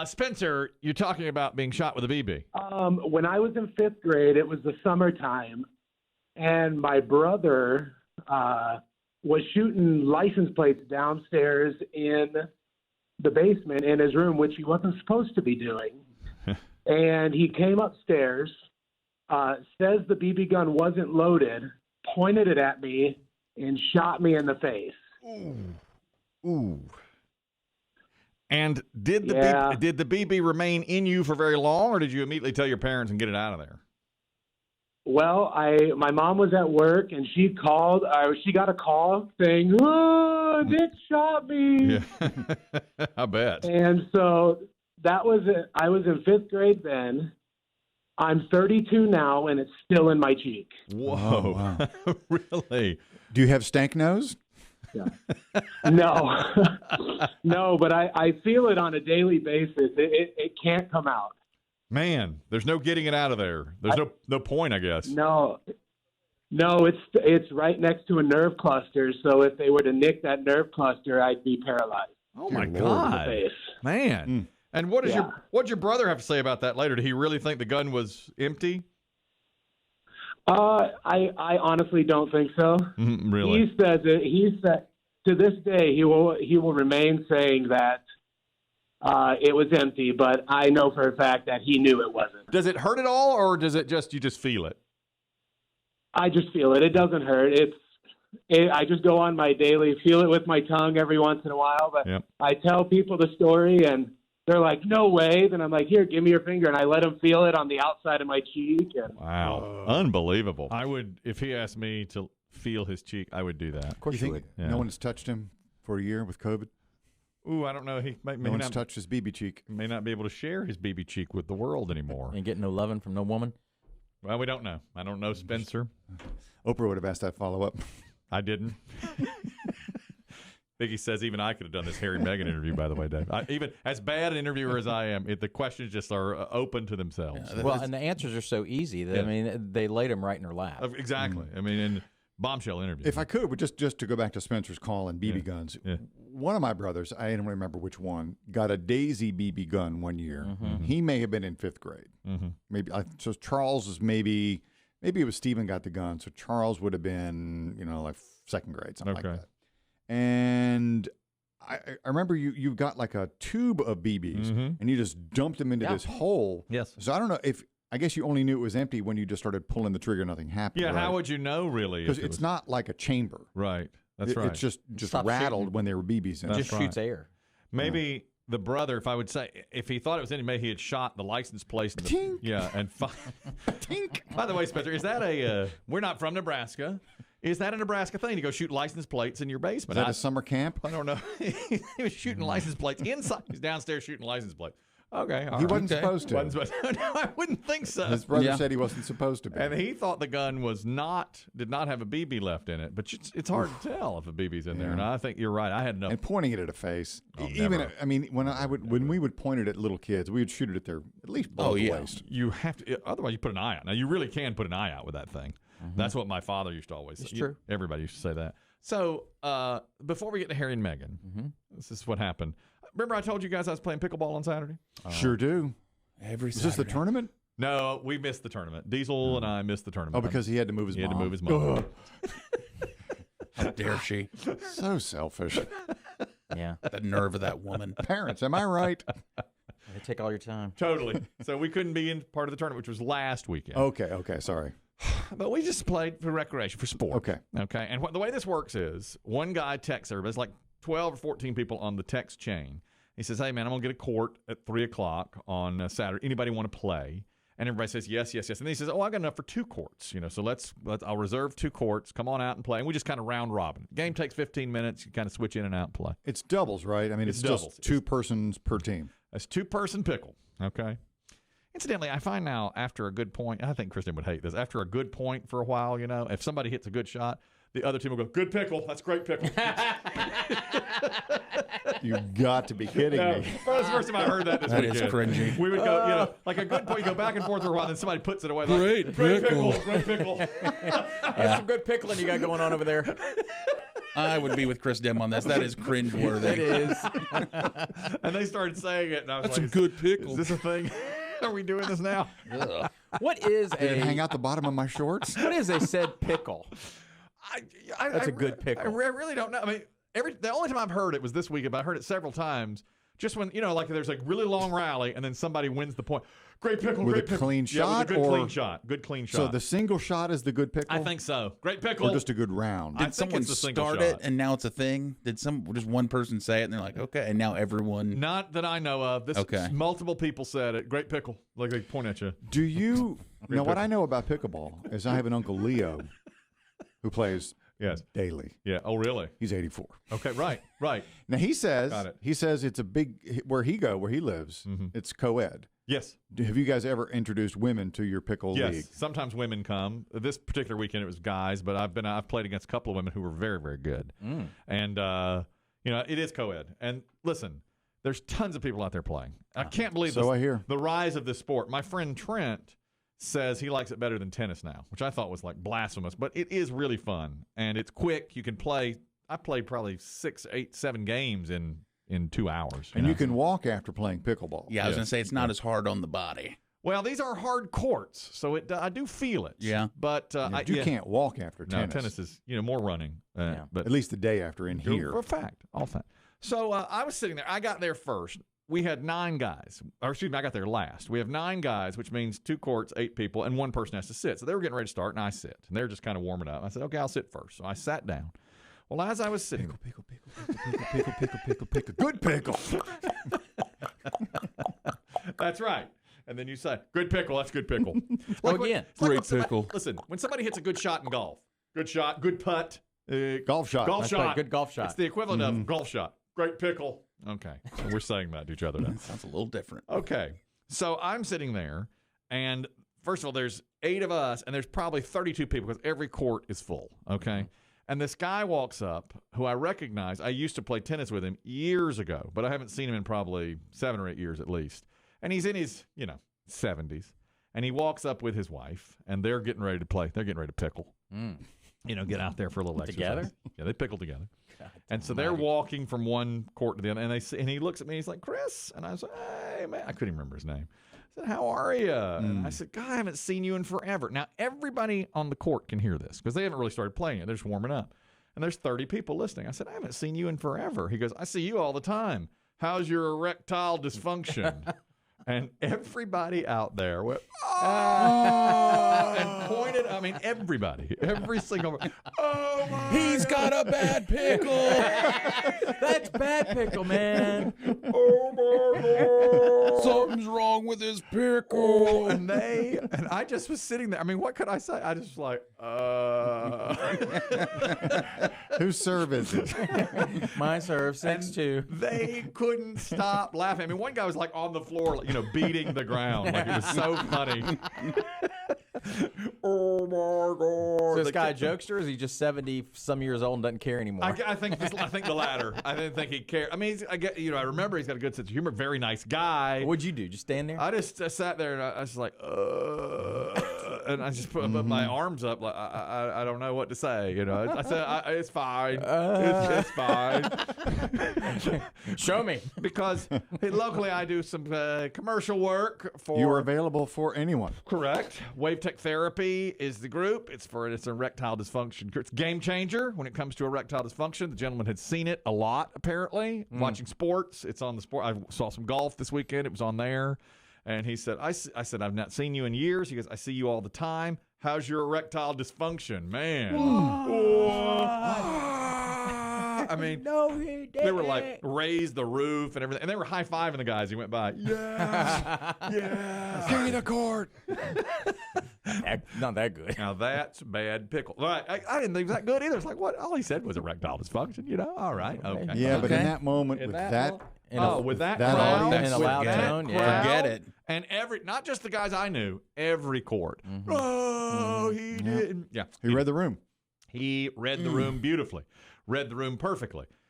Spencer, you're talking about being shot with a BB. When I was in 5th grade, it was the summertime, and my brother was shooting license plates downstairs in the basement in his room, which he wasn't supposed to be doing. And he came upstairs, says the BB gun wasn't loaded, pointed it at me, and shot me in the face. Ooh. And did the BB remain in you for very long, or did you immediately tell your parents and get it out of there? Well, my mom was at work, and she called. She got a call saying, "Oh, Nick shot me." Yeah. I bet. And so that was it. I was in 5th grade then. I'm 32 now, and it's still in my cheek. Whoa. Oh, wow. Really? Do you have stank nose? Yeah. No. No, but I feel it on a daily basis. It can't come out. Man, there's no getting it out of there. There's no point, I guess. No, it's right next to a nerve cluster. So if they were to nick that nerve cluster, I'd be paralyzed. Oh my God, man! Mm. And what'd your brother have to say about that later? Did he really think the gun was empty? I honestly don't think so. Really? He says it. He said to this day he will remain saying that it was empty, but I know for a fact that he knew it wasn't. Does it hurt at all, or does it you just feel it? I just feel it. It doesn't hurt. I just go on my daily, feel it with my tongue every once in a while, but Yep. I tell people the story and they're like, "No way." Then I'm like, "Here, give me your finger." And I let them feel it on the outside of my cheek. And Wow. Unbelievable. I would, if he asked me to feel his cheek, I would do that. Of course you would. Yeah. No one has touched him for a year with COVID? Ooh, I don't know. He may No one's not touched his BB cheek. may not be able to share his BB cheek with the world anymore. And getting no loving from no woman? Well, we don't know. I don't know Spencer. Oprah would have asked that follow-up. I didn't. Biggie says even I could have done this Harry and Meghan interview, by the way, Dave. Even as bad an interviewer as I am, the questions just are open to themselves. Well, and the answers are so easy. That, I mean, they laid them right in her lap. Exactly. I mean, in bombshell interview. If I could, just to go back to Spencer's call and BB guns, one of my brothers, I don't remember which one, got a Daisy BB gun one year. Mm-hmm. He may have been in 5th grade. Maybe so. Charles is maybe it was Stephen got the gun, so Charles would have been like 2nd grade, something like that. And I remember you got like a tube of BBs and you just dumped them into this hole. Yes. So I don't know if. I guess you only knew it was empty when you just started pulling the trigger. Nothing happened. Yeah, right? how would you know, really? Because it's not like a chamber. Right. That's right. It's just Stop rattled shooting. when there were BBs in It it. just shoots air. Maybe the brother, if I would say, if he thought it was any, maybe he had shot the license plate. Tink. Yeah. And Tink. by the way, Spencer, is that we're not from Nebraska. Is that a Nebraska thing to go shoot license plates in your basement? Is that a summer camp? I don't know. He was shooting license plates inside. He's downstairs shooting license plates. Okay. He wasn't supposed to. No, I wouldn't think so. His brother said he wasn't supposed to be. And he thought the gun did not have a BB left in it. But it's hard to tell if a BB's in there. And I think you're right. I had enough. And pointing it at a face. never. When we would point it at little kids, we would shoot it at their at least below the waist. You have to. Otherwise, you put an eye out. Now, you really can put an eye out with that thing. That's what my father used to always say. It's true. Everybody used to say that. So before we get to Harry and Meghan, this is what happened. Remember I told you guys I was playing pickleball on Saturday? Sure do. Every Is this the tournament? No, we missed the tournament. Diesel and I missed the tournament. Oh, because he had to move his mom. How dare she? So selfish. Yeah. The nerve of that woman. Parents, am I right? They take all your time. Totally. So we couldn't be in part of the tournament, which was last weekend. Okay, sorry. But we just played for recreation, for sport. Okay. And the way this works is one guy texts everybody. It's like 12 or 14 people on the text chain. He says, "Hey, man, I'm going to get a court at 3 o'clock on Saturday. Anybody want to play?" And everybody says, yes. And then he says, "Oh, I got enough for 2 courts. So let's I'll reserve 2 courts. Come on out and play." And we just kind of round robin. Game takes 15 minutes. You kind of switch in and out and play. It's doubles, right? I mean, it's doubles. just 2 persons per team. It's 2-person pickle. Okay. Incidentally, I find now after a good point, I think Kristen would hate this. After a good point for a while, if somebody hits a good shot, the other team will go, "Good pickle. That's great pickle." You've got to be kidding me. Well, that's the first time I heard that this That weekend. is cringy. We would go, like a good point, you go back and forth for a while, then somebody puts it away. Like, Great great pickle. Great pickle. That's some good pickling you got going on over there. I would be with Chris Dim on this. That is cringeworthy. It is. And they started saying it, and I was That's like, some good pickles. Is this a thing? Are we doing this now? What is Did it hang out the bottom of my shorts? What is a said pickle? That's a good pickle. I really don't know. I mean, the only time I've heard it was this week, but I heard it several times. Just when, like there's like really long rally and then somebody wins the point. Great pickle, With great a pickle. clean Yeah, shot with a good or- clean shot. Good clean shot. So the single shot is the good pickle? I think so. Great pickle. Or just a good round? I Did think someone it's a single start shot. it and now it's a thing? Did just one person say it and they're like, okay, and now everyone? Not that I know of. Okay. Multiple people said it. Great pickle. Like they point at you. Do you now? What pickle. I know about pickleball is I have an uncle Leo who plays Yes. daily. Yeah. Oh, really? He's 84. Okay. Right. Right. Now he says Got it. it's a big where he lives. It's co-ed. Yes. Have you guys ever introduced women to your pickle Yes. league? Sometimes women come. This particular weekend it was guys, but I've played against a couple of women who were very, very good. And it is co-ed. And listen, there's tons of people out there playing. I can't believe So I hear. the rise of this sport. My friend Trent says he likes it better than tennis now, which I thought was like blasphemous, but it is really fun and it's quick. You can play. I played probably 6, 8, 7 games in 2 hours. And you can walk after playing pickleball. Yeah, I was Yeah. going to say it's not as hard on the body. Well, these are hard courts, so I do feel it. Yeah. But You can't walk after No, tennis. tennis is more running. But At least the day after in here. For a fact, all fact. So I was sitting there. I got there first. We had 9 guys. Or excuse me, I got there last. We have 9 guys, which means 2 courts, 8 people, and 1 person has to sit. So they were getting ready to start, and I sit. And they were just kind of warming up. I said, okay, I'll sit first. So I sat down. Well, as I was sitting, Pickle. Good pickle. that's right. And then you say, good pickle, that's good pickle. Again, it's like great when somebody- pickle. Listen, when somebody hits a good shot in golf, good shot, good putt, Golf shot. golf That's shot. right, good golf shot. It's the equivalent of golf shot. Great pickle. Okay. So we're saying that to each other now. Sounds a little different. Okay. So I'm sitting there, and first of all, there's 8 of us, and there's probably 32 people because every court is full. Okay. And this guy walks up who I recognize. I used to play tennis with him years ago, but I haven't seen him in probably 7 or 8 years at least. And he's in his, 70s. And he walks up with his wife, and they're getting ready to play. They're getting ready to pickle. Get out there for a little exercise. Together? Yeah, they pickle together. And so they're walking from one court to the other, and he looks at me. He's like, Chris, and I was like, hey man, I couldn't even remember his name. I said, how are you? And I said, God, I haven't seen you in forever. Now everybody on the court can hear this because they haven't really started playing it. They're just warming up, and there's 30 people listening. I said, I haven't seen you in forever. He goes, I see you all the time. How's your erectile dysfunction? And everybody out there went, oh, and pointed. I mean, everybody, every single. Oh my! He's got a bad pickle. That's bad pickle, man. Oh my God! Something's wrong with his pickle. And I just was sitting there. I mean, what could I say? I just like, Whose serve is it? Mine serves 6-2. They couldn't stop laughing. I mean, one guy was like on the floor, like, beating the ground. Like it was so funny. Oh my God! Is this guy a jokester? Or is he just 70-some years old and doesn't care anymore? I think the latter. I didn't think he cared. I mean, I remember he's got a good sense of humor. Very nice guy. What'd you do? Just stand there? I just sat there and I was like, and I just put my arms up like I don't know what to say. I said it's fine. It's fine. Show me. Because locally I do some commercial work for. You are available for anyone. Correct. Wave Tech Therapy is the group. It's erectile dysfunction. It's a game changer when it comes to erectile dysfunction. The gentleman had seen it a lot, apparently, watching sports. It's on the sport. I saw some golf this weekend. It was on there. And he said, I said, I've not seen you in years. He goes, I see you all the time. How's your erectile dysfunction? Man. I mean, No, he didn't. they were like, raise the roof and everything. And they were high-fiving the guys. He went by. Yeah. Yeah. Give me the court. Not that good. Now that's bad pickle. All right, I didn't think it was that good either. It's like, what? All he said was erectile dysfunction, All right, okay. Yeah, but in Okay. that moment, In with that that, moment- with that that crowd, audience, in a loud with that tone, yeah. crowd, Forget it. and not just the guys I knew, every court. Oh, he didn't. Yeah, he read the room. he read the room beautifully, read the room perfectly.